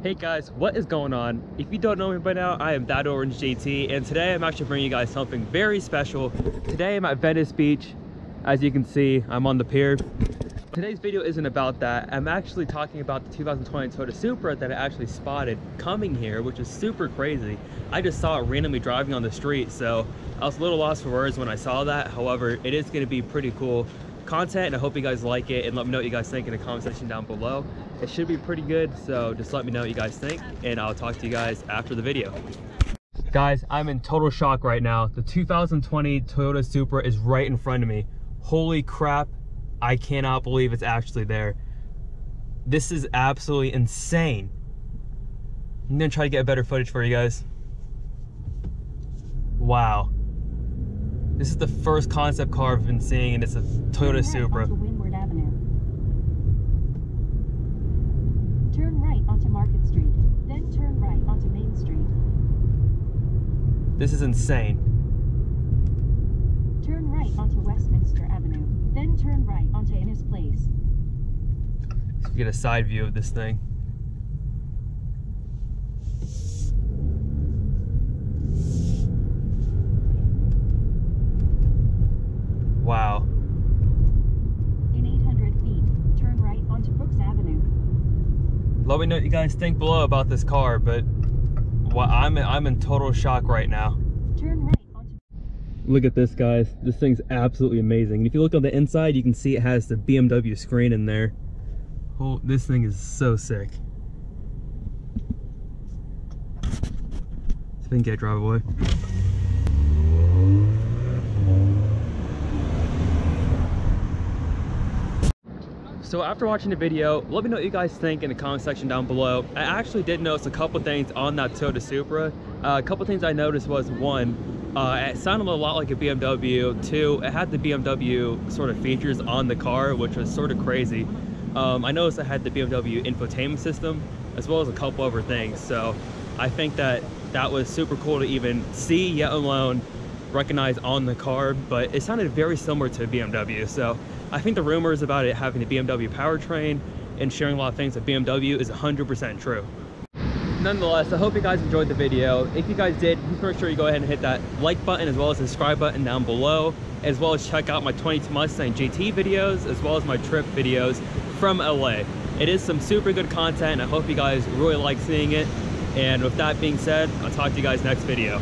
Hey guys, what is going on? If you don't know me by now, I am That Orange JT, and today I'm actually bringing you guys something very special. Today I'm at Venice Beach. As you can see, I'm on the pier. Today's video isn't about that. I'm actually talking about the 2020 Toyota Supra that I actually spotted coming here, which is super crazy. I just saw it randomly driving on the street, so I was a little lost for words when I saw that. However, it is going to be pretty cool content, and I hope you guys like it, and let me know what you guys think in the comment section down below. It should be pretty good, so just let me know what you guys think, and I'll talk to you guys after the video. Guys, I'm in total shock right now. The 2020 Toyota Supra is right in front of me. Holy crap, I cannot believe it's actually there. This is absolutely insane. I'm gonna try to get better footage for you guys. Wow. This is the first concept car I've been seeing, and it's a Toyota Supra. Windward Avenue. Turn right onto Market Street, then turn right onto Main Street. This is insane. Turn right onto Westminster Avenue, then turn right onto Innis Place. Let's get a side view of this thing. Wow. In 800 feet, turn right onto Brooks Avenue. Let me know what you guys think below about this car, but I'm in total shock right now. Turn right onto... Look at this, guys. This thing's absolutely amazing. And if you look on the inside, you can see it has the BMW screen in there. Oh, this thing is so sick. See if I can get a drive away. So after watching the video, let me know what you guys think in the comment section down below. I actually did notice a couple things on that Toyota Supra. A couple things I noticed was, one, it sounded a lot like a BMW. Two, it had the BMW sort of features on the car, which was sort of crazy. I noticed it had the BMW infotainment system, as well as a couple other things. So I think that was super cool to even see, yet alone recognize on the car, but it sounded very similar to a BMW. So I think the rumors about it having the BMW powertrain and sharing a lot of things with BMW is 100% true. Nonetheless, I hope you guys enjoyed the video. If you guys did, please make sure you go ahead and hit that like button as well as the subscribe button down below, as well as check out my 22 Mustang GT videos, as well as my trip videos from LA. It is some super good content, and I hope you guys really like seeing it. And with that being said, I'll talk to you guys next video.